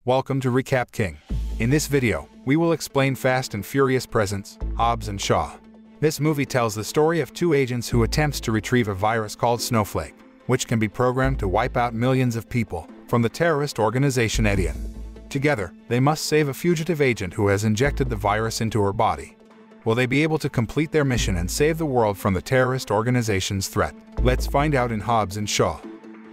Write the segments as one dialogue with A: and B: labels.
A: Welcome to Recap King. In this video, we will explain Fast and Furious Presents, Hobbs and Shaw. This movie tells the story of two agents who attempts to retrieve a virus called Snowflake, which can be programmed to wipe out millions of people from the terrorist organization Edion. Together, they must save a fugitive agent who has injected the virus into her body. Will they be able to complete their mission and save the world from the terrorist organization's threat? Let's find out in Hobbs and Shaw.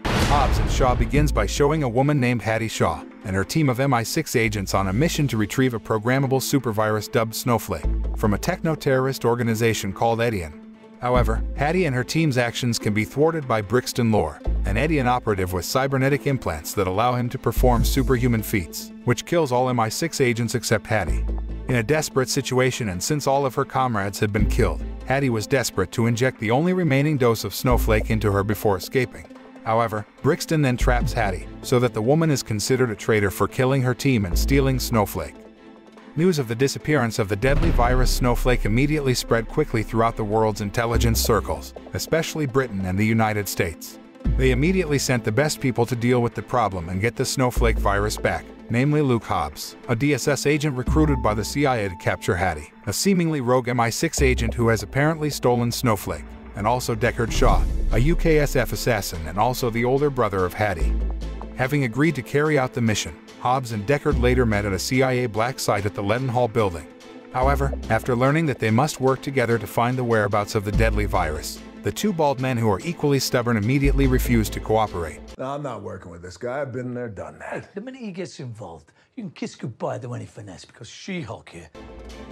A: Hobbs and Shaw begins by showing a woman named Hattie Shaw and her team of MI6 agents on a mission to retrieve a programmable supervirus dubbed Snowflake from a techno-terrorist organization called Edion. However, Hattie and her team's actions can be thwarted by Brixton Lore, an Edion operative with cybernetic implants that allow him to perform superhuman feats, which kills all MI6 agents except Hattie. In a desperate situation, and since all of her comrades had been killed, Hattie was desperate to inject the only remaining dose of Snowflake into her before escaping. However, Brixton then traps Hattie, so that the woman is considered a traitor for killing her team and stealing Snowflake. News of the disappearance of the deadly virus Snowflake immediately spread quickly throughout the world's intelligence circles, especially Britain and the United States. They immediately sent the best people to deal with the problem and get the Snowflake virus back, namely Luke Hobbs, a DSS agent recruited by the CIA to capture Hattie, a seemingly rogue MI6 agent who has apparently stolen Snowflake, and also Deckard Shaw, a UKSF assassin and also the older brother of Hattie. Having agreed to carry out the mission, Hobbs and Deckard later met at a CIA black site at the Leadenhall building. However, after learning that they must work together to find the whereabouts of the deadly virus, the two bald men who are equally stubborn immediately refused to cooperate.
B: No, I'm not working with this guy. I've been there, done that.
C: Hey, the minute he gets involved, you can kiss goodbye to any finesse because She-Hulk here.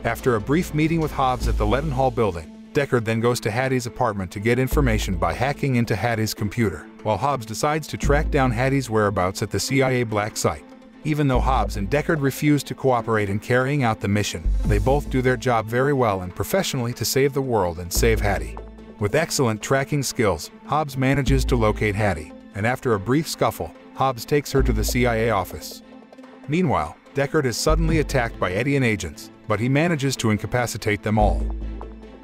A: After a brief meeting with Hobbs at the Leadenhall building, Deckard then goes to Hattie's apartment to get information by hacking into Hattie's computer, while Hobbs decides to track down Hattie's whereabouts at the CIA black site. Even though Hobbs and Deckard refuse to cooperate in carrying out the mission, they both do their job very well and professionally to save the world and save Hattie. With excellent tracking skills, Hobbs manages to locate Hattie, and after a brief scuffle, Hobbs takes her to the CIA office. Meanwhile, Deckard is suddenly attacked by Edion agents, but he manages to incapacitate them all.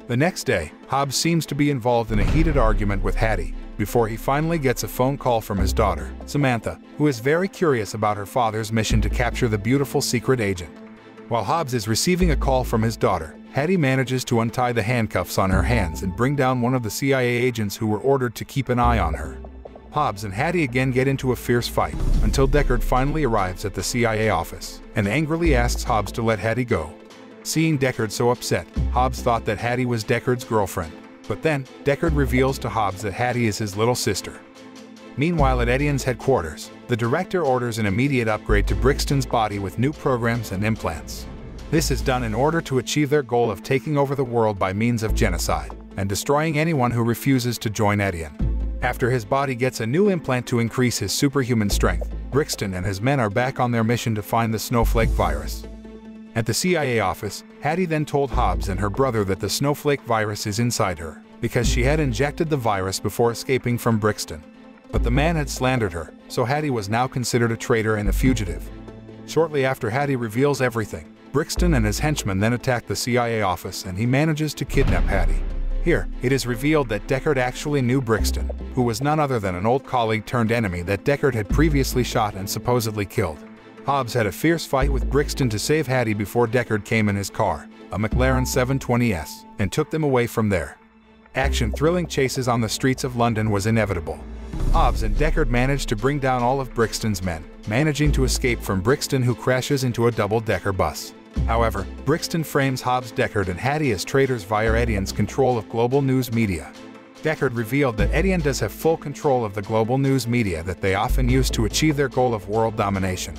A: The next day, Hobbs seems to be involved in a heated argument with Hattie, before he finally gets a phone call from his daughter, Samantha, who is very curious about her father's mission to capture the beautiful secret agent. While Hobbs is receiving a call from his daughter, Hattie manages to untie the handcuffs on her hands and bring down one of the CIA agents who were ordered to keep an eye on her. Hobbs and Hattie again get into a fierce fight, until Deckard finally arrives at the CIA office, and angrily asks Hobbs to let Hattie go. Seeing Deckard so upset, Hobbs thought that Hattie was Deckard's girlfriend, but then, Deckard reveals to Hobbs that Hattie is his little sister. Meanwhile at Edion's headquarters, the director orders an immediate upgrade to Brixton's body with new programs and implants. This is done in order to achieve their goal of taking over the world by means of genocide, and destroying anyone who refuses to join Edion. After his body gets a new implant to increase his superhuman strength, Brixton and his men are back on their mission to find the Snowflake virus. At the CIA office, Hattie then told Hobbs and her brother that the Snowflake virus is inside her, because she had injected the virus before escaping from Brixton. But the man had slandered her, so Hattie was now considered a traitor and a fugitive. Shortly after Hattie reveals everything, Brixton and his henchmen then attack the CIA office and he manages to kidnap Hattie. Here, it is revealed that Deckard actually knew Brixton, who was none other than an old colleague turned enemy that Deckard had previously shot and supposedly killed. Hobbs had a fierce fight with Brixton to save Hattie before Deckard came in his car, a McLaren 720S, and took them away from there. Action-thrilling chases on the streets of London was inevitable. Hobbs and Deckard managed to bring down all of Brixton's men, managing to escape from Brixton, who crashes into a double-decker bus. However, Brixton frames Hobbs, Deckard and Hattie as traitors via Edion's control of global news media. Deckard revealed that Edion does have full control of the global news media that they often use to achieve their goal of world domination.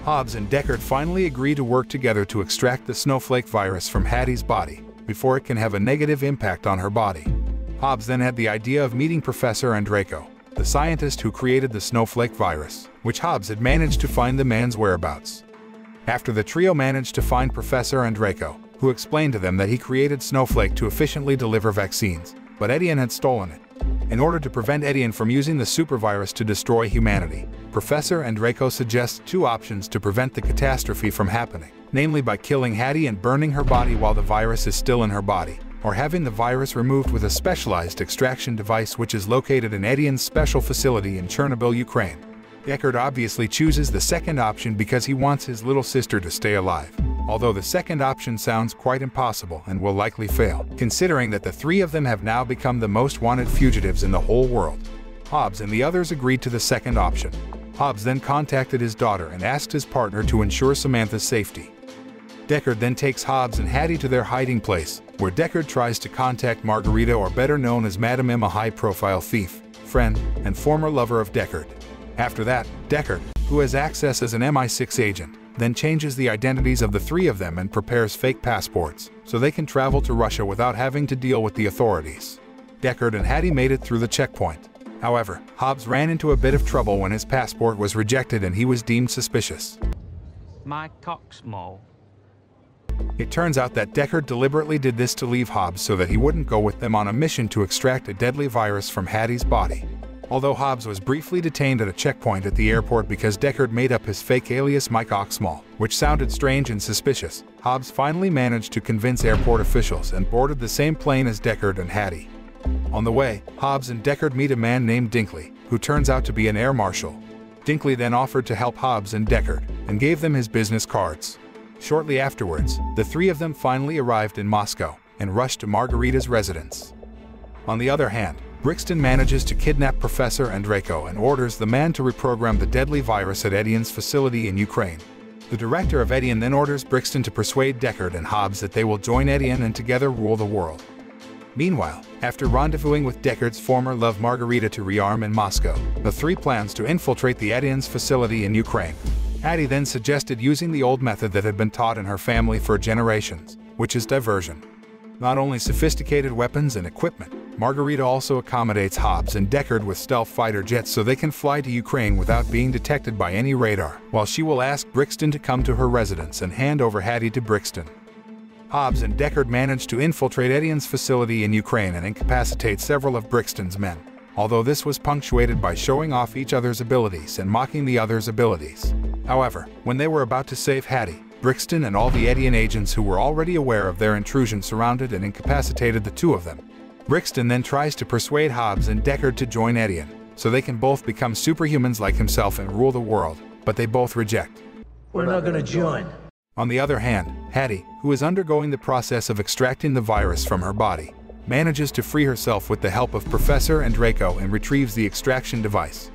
A: Hobbs and Deckard finally agree to work together to extract the Snowflake virus from Hattie's body, before it can have a negative impact on her body. Hobbs then had the idea of meeting Professor Andreyko, the scientist who created the Snowflake virus, which Hobbs had managed to find the man's whereabouts. After the trio managed to find Professor Andreyko, who explained to them that he created Snowflake to efficiently deliver vaccines, but Edion had stolen it. In order to prevent Edion from using the supervirus to destroy humanity, Professor Andreyko suggests two options to prevent the catastrophe from happening, namely by killing Hattie and burning her body while the virus is still in her body, or having the virus removed with a specialized extraction device which is located in Etienne's special facility in Chernobyl, Ukraine. Deckard obviously chooses the second option because he wants his little sister to stay alive, although the second option sounds quite impossible and will likely fail, considering that the three of them have now become the most wanted fugitives in the whole world. Hobbs and the others agreed to the second option. Hobbs then contacted his daughter and asked his partner to ensure Samantha's safety. Deckard then takes Hobbs and Hattie to their hiding place, where Deckard tries to contact Margarita, or better known as Madame M, a high-profile thief, friend, and former lover of Deckard. After that, Deckard, who has access as an MI6 agent, then changes the identities of the three of them and prepares fake passports, so they can travel to Russia without having to deal with the authorities. Deckard and Hattie made it through the checkpoint. However, Hobbs ran into a bit of trouble when his passport was rejected and he was deemed suspicious.
D: My cock's small.
A: It turns out that Deckard deliberately did this to leave Hobbs so that he wouldn't go with them on a mission to extract a deadly virus from Hattie's body. Although Hobbs was briefly detained at a checkpoint at the airport because Deckard made up his fake alias Mike Oxmall, which sounded strange and suspicious, Hobbs finally managed to convince airport officials and boarded the same plane as Deckard and Hattie. On the way, Hobbs and Deckard meet a man named Dinkley, who turns out to be an air marshal. Dinkley then offered to help Hobbs and Deckard, and gave them his business cards. Shortly afterwards, the three of them finally arrived in Moscow, and rushed to Margarita's residence. On the other hand, Brixton manages to kidnap Professor Andreyko and orders the man to reprogram the deadly virus at Etienne's facility in Ukraine. The director of Etienne then orders Brixton to persuade Deckard and Hobbs that they will join Etienne and together rule the world. Meanwhile, after rendezvousing with Deckard's former love Margarita to rearm in Moscow, the three plans to infiltrate the Etienne's facility in Ukraine. Hattie then suggested using the old method that had been taught in her family for generations, which is diversion. Not only sophisticated weapons and equipment, Margarita also accommodates Hobbs and Deckard with stealth fighter jets so they can fly to Ukraine without being detected by any radar, while she will ask Brixton to come to her residence and hand over Hattie to Brixton. Hobbs and Deckard manage to infiltrate Etienne's facility in Ukraine and incapacitate several of Brixton's men, although this was punctuated by showing off each other's abilities and mocking the other's abilities. However, when they were about to save Hattie, Brixton and all the Etienne agents who were already aware of their intrusion surrounded and incapacitated the two of them. Brixton then tries to persuade Hobbs and Deckard to join Etienne, so they can both become superhumans like himself and rule the world, but they both reject.
C: We're not gonna join.
A: On the other hand, Hattie, who is undergoing the process of extracting the virus from her body, manages to free herself with the help of Professor Andreyko and retrieves the extraction device.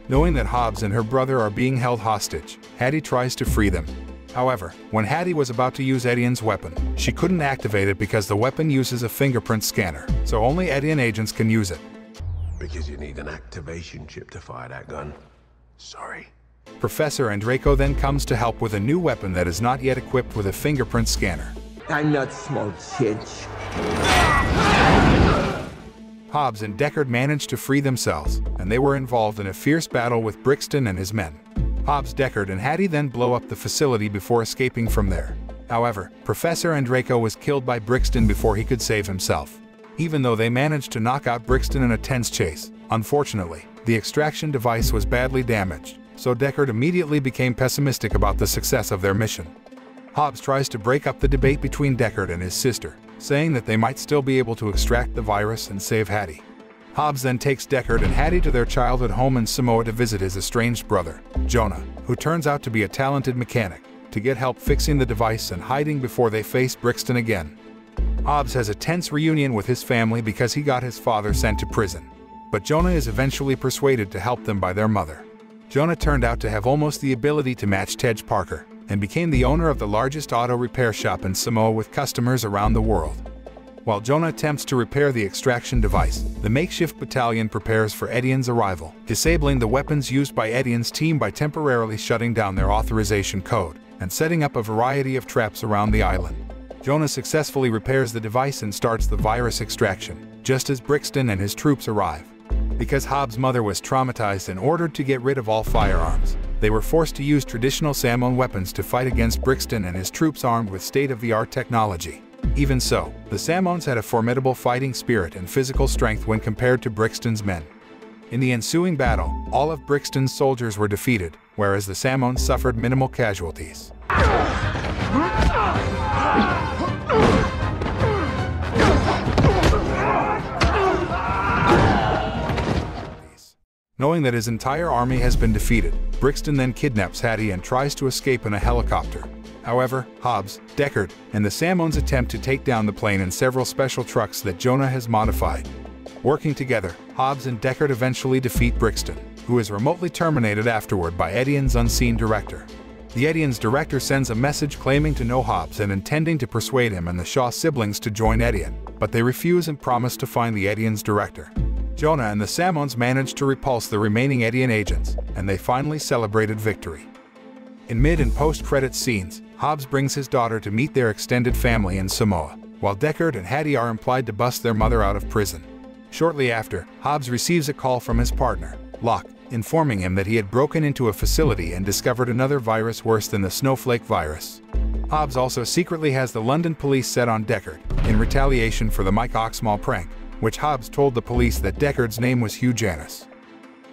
A: Knowing that Hobbs and her brother are being held hostage, Hattie tries to free them. However, when Hattie was about to use Etienne's weapon, she couldn't activate it because the weapon uses a fingerprint scanner, so only Etienne agents can use it.
B: Because you need an activation chip to fire that gun. Sorry.
A: Professor Andreyko then comes to help with a new weapon that is not yet equipped with a fingerprint scanner.
E: I'm not small change.
A: Hobbs and Deckard managed to free themselves, and they were involved in a fierce battle with Brixton and his men. Hobbs, Deckard, and Hattie then blow up the facility before escaping from there. However, Professor Andreyko was killed by Brixton before he could save himself. Even though they managed to knock out Brixton in a tense chase, unfortunately, the extraction device was badly damaged, so Deckard immediately became pessimistic about the success of their mission. Hobbs tries to break up the debate between Deckard and his sister, saying that they might still be able to extract the virus and save Hattie. Hobbs then takes Deckard and Hattie to their childhood home in Samoa to visit his estranged brother, Jonah, who turns out to be a talented mechanic, to get help fixing the device and hiding before they face Brixton again. Hobbs has a tense reunion with his family because he got his father sent to prison, but Jonah is eventually persuaded to help them by their mother. Jonah turned out to have almost the ability to match Tej Parker, and became the owner of the largest auto repair shop in Samoa with customers around the world. While Jonah attempts to repair the extraction device, the makeshift battalion prepares for Etienne's arrival, disabling the weapons used by Etienne's team by temporarily shutting down their authorization code, and setting up a variety of traps around the island. Jonah successfully repairs the device and starts the virus extraction, just as Brixton and his troops arrive. Because Hobbs' mother was traumatized and ordered to get rid of all firearms, they were forced to use traditional Samoan weapons to fight against Brixton and his troops armed with state-of-the-art technology. Even so, the Samoans had a formidable fighting spirit and physical strength when compared to Brixton's men. In the ensuing battle, all of Brixton's soldiers were defeated, whereas the Samoans suffered minimal casualties. Knowing that his entire army has been defeated, Brixton then kidnaps Hattie and tries to escape in a helicopter. However, Hobbs, Deckard, and the Samoans attempt to take down the plane in several special trucks that Jonah has modified. Working together, Hobbs and Deckard eventually defeat Brixton, who is remotely terminated afterward by Edian's unseen director. The Edian's director sends a message claiming to know Hobbs and intending to persuade him and the Shaw siblings to join Edian, but they refuse and promise to find the Edian's director. Jonah and the Samoans manage to repulse the remaining Edian agents, and they finally celebrated victory. In mid- and post-credit scenes, Hobbs brings his daughter to meet their extended family in Samoa, while Deckard and Hattie are implied to bust their mother out of prison. Shortly after, Hobbs receives a call from his partner, Locke, informing him that he had broken into a facility and discovered another virus worse than the snowflake virus. Hobbs also secretly has the London police set on Deckard, in retaliation for the Mike Oxmall prank, which Hobbs told the police that Deckard's name was Hugh Janus.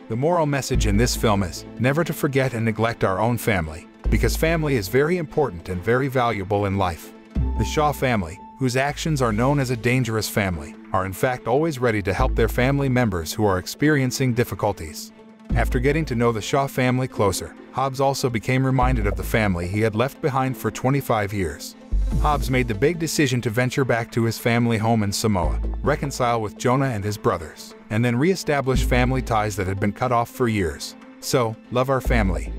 A: The moral message in this film is never to forget and neglect our own family, because family is very important and very valuable in life. The Shaw family, whose actions are known as a dangerous family, are in fact always ready to help their family members who are experiencing difficulties. After getting to know the Shaw family closer, Hobbs also became reminded of the family he had left behind for 25 years. Hobbs made the big decision to venture back to his family home in Samoa, reconcile with Jonah and his brothers, and then re-establish family ties that had been cut off for years. So, love our family.